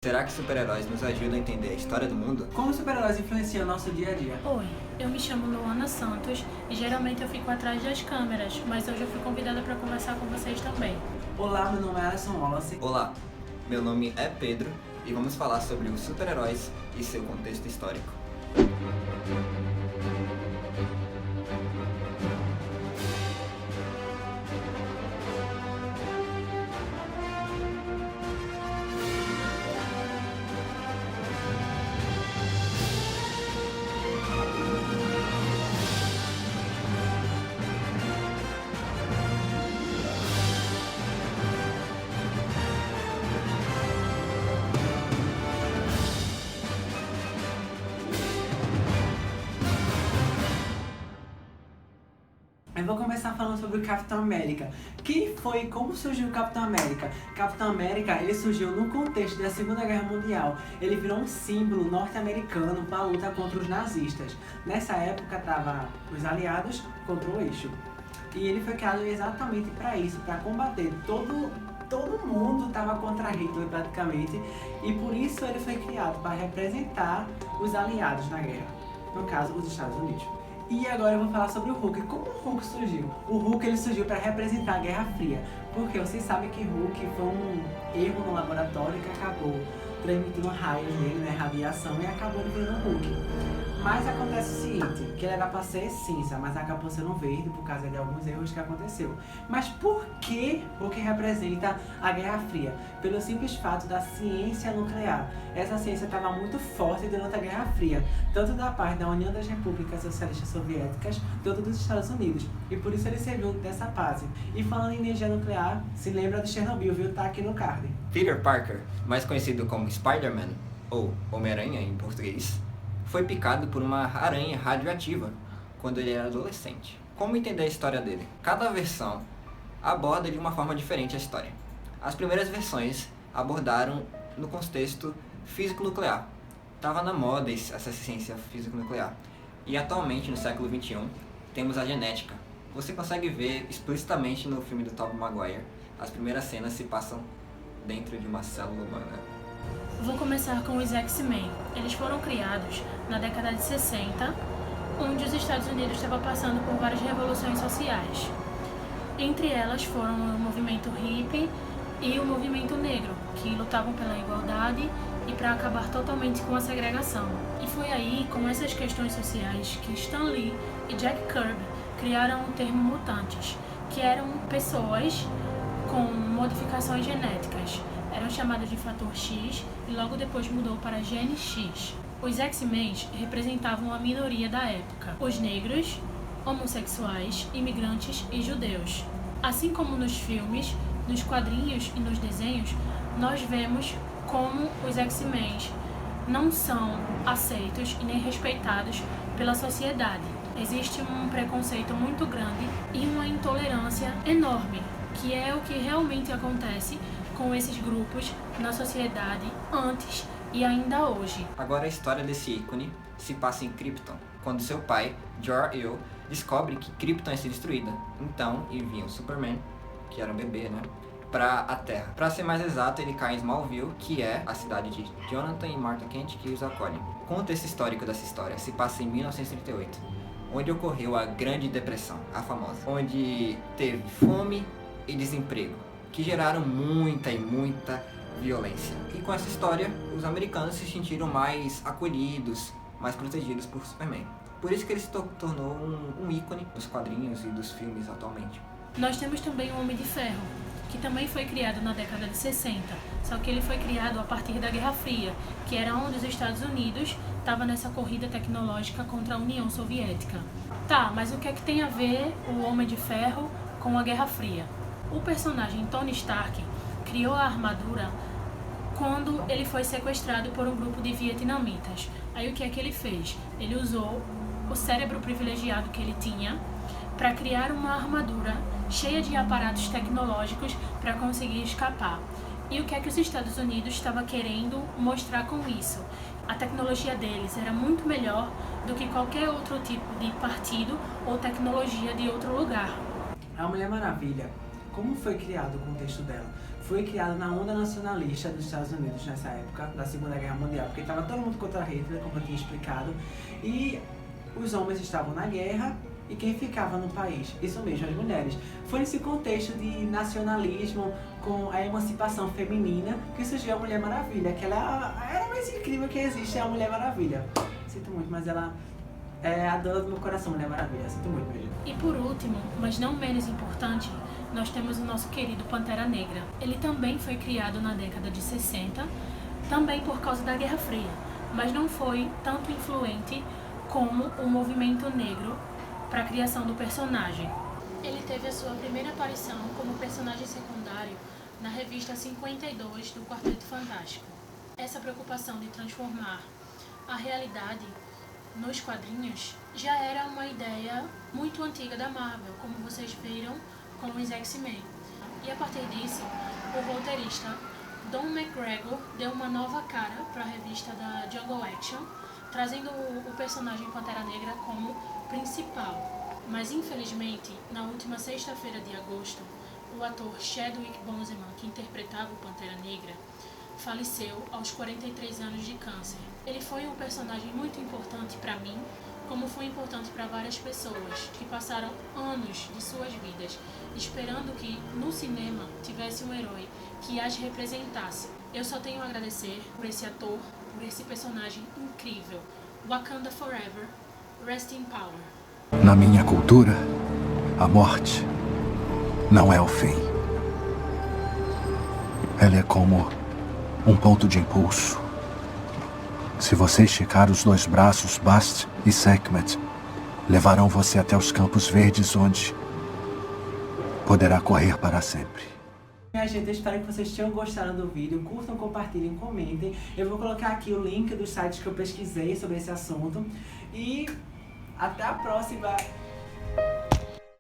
Será que super-heróis nos ajudam a entender a história do mundo? Como os super-heróis influenciam o nosso dia a dia? Oi, eu me chamo Luana Santos e geralmente eu fico atrás das câmeras, mas hoje eu fui convidada para conversar com vocês também. Olá, meu nome é Alisson Wallace. Olá, meu nome é Pedro e vamos falar sobre os super-heróis e seu contexto histórico. Eu vou começar falando sobre o Capitão América. Como surgiu o Capitão América? Capitão América, ele surgiu no contexto da Segunda Guerra Mundial. Ele virou um símbolo norte-americano para a luta contra os nazistas. Nessa época, estavam os aliados contra o eixo. E ele foi criado exatamente para isso, para combater todo mundo estava contra Hitler praticamente. E por isso ele foi criado, para representar os aliados na guerra. No caso, os Estados Unidos. E agora eu vou falar sobre o Hulk. Como o Hulk surgiu? O Hulk ele surgiu para representar a Guerra Fria. Porque vocês sabem que Hulk foi um erro no laboratório que acabou transmitindo raios nele, né, radiação, e acabou virando Hulk. Mas acontece o seguinte, que ele era para ser cinza, mas acabou sendo verde por causa de alguns erros que aconteceu. Mas por que Hulk representa a Guerra Fria? Pelo simples fato da ciência nuclear. Essa ciência estava muito forte durante a Guerra Fria, tanto da parte da União das Repúblicas Socialistas Soviéticas, quanto dos Estados Unidos. E por isso ele serviu dessa base. E falando em energia nuclear, se lembra de Chernobyl, viu? Tá aqui no card. Peter Parker, mais conhecido como Spider-Man, ou Homem-Aranha em português, foi picado por uma aranha radioativa quando ele era adolescente. Como entender a história dele? Cada versão aborda de uma forma diferente a história. As primeiras versões abordaram no contexto físico-nuclear. Estava na moda essa ciência físico-nuclear. E atualmente, no século XXI, temos a genética. Você consegue ver explicitamente no filme do Tobey Maguire. As primeiras cenas se passam dentro de uma célula humana. Vou começar com os X-Men. Eles foram criados na década de 60, onde os Estados Unidos estavam passando por várias revoluções sociais. Entre elas foram o movimento hippie e o movimento negro, que lutavam pela igualdade e para acabar totalmente com a segregação. E foi aí, com essas questões sociais, que Stan Lee e Jack Kirby criaram o termo mutantes, que eram pessoas com modificações genéticas. Eram chamadas de fator X e logo depois mudou para gene X. Os X-Men representavam a minoria da época, os negros, homossexuais, imigrantes e judeus. Assim como nos filmes, nos quadrinhos e nos desenhos, nós vemos como os X-Men não são aceitos e nem respeitados pela sociedade. Existe um preconceito muito grande e uma intolerância enorme, que é o que realmente acontece com esses grupos na sociedade antes e ainda hoje. Agora a história desse ícone se passa em Krypton, quando seu pai, Jor-El, descobre que Krypton ia ser destruída. Então envia o Superman, que era um bebê, né, para a Terra. Para ser mais exato, ele cai em Smallville, que é a cidade de Jonathan e Martha Kent que os acolhem. O contexto histórico dessa história se passa em 1938, onde ocorreu a Grande Depressão, a famosa, onde teve fome e desemprego, que geraram muita violência. E com essa história, os americanos se sentiram mais acolhidos, mais protegidos por Superman. Por isso que ele se tornou um ícone dos quadrinhos e dos filmes atualmente. Nós temos também o Homem de Ferro, que também foi criado na década de 60, só que ele foi criado a partir da Guerra Fria, que era onde os Estados Unidos estavam nessa corrida tecnológica contra a União Soviética. Tá, mas o que é que tem a ver o Homem de Ferro com a Guerra Fria? O personagem Tony Stark criou a armadura quando ele foi sequestrado por um grupo de vietnamitas. Aí o que é que ele fez? Ele usou o cérebro privilegiado que ele tinha para criar uma armadura cheia de aparatos tecnológicos para conseguir escapar. E o que é que os Estados Unidos estava querendo mostrar com isso? A tecnologia deles era muito melhor do que qualquer outro tipo de partido ou tecnologia de outro lugar. A Mulher Maravilha, como foi criado o contexto dela? foi criado na onda nacionalista dos Estados Unidos nessa época, da Segunda Guerra Mundial, porque estava todo mundo contra Hitler, como eu tinha explicado, e os homens estavam na guerra e quem ficava no país? Isso mesmo, as mulheres. Foi nesse contexto de nacionalismo, com a emancipação feminina, que surgiu a Mulher Maravilha, que ela era a mais incrível que existe, é a Mulher Maravilha. Sinto muito, mas ela é a dona do meu coração, Mulher Maravilha. Sinto muito, meu gente. E por último, mas não menos importante, nós temos o nosso querido Pantera Negra. Ele também foi criado na década de 60, também por causa da Guerra Fria, mas não foi tanto influente como o movimento negro para a criação do personagem. Ele teve a sua primeira aparição como personagem secundário na revista 52 do Quarteto Fantástico. Essa preocupação de transformar a realidade nos quadrinhos já era uma ideia muito antiga da Marvel, como vocês viram com os X-Men. E a partir disso, o roteirista Don McGregor deu uma nova cara para a revista da Jungle Action, trazendo o personagem Pantera Negra como principal. Mas infelizmente, na última sexta-feira de agosto, o ator Chadwick Boseman, que interpretava o Pantera Negra, faleceu aos 43 anos de câncer. Ele foi um personagem muito importante para mim, como foi importante para várias pessoas que passaram anos de suas vidas esperando que no cinema tivesse um herói que as representasse. Eu só tenho a agradecer por esse ator, por esse personagem incrível. Wakanda Forever, Rest in Power. Na minha cultura, a morte não é o fim. Ela é como um ponto de impulso. Se você esticar os dois braços, Bast e Sekhmet levarão você até os Campos Verdes, onde poderá correr para sempre. Minha gente, eu espero que vocês tenham gostado do vídeo. Curtam, compartilhem, comentem. Eu vou colocar aqui o link dos sites que eu pesquisei sobre esse assunto. E até a próxima!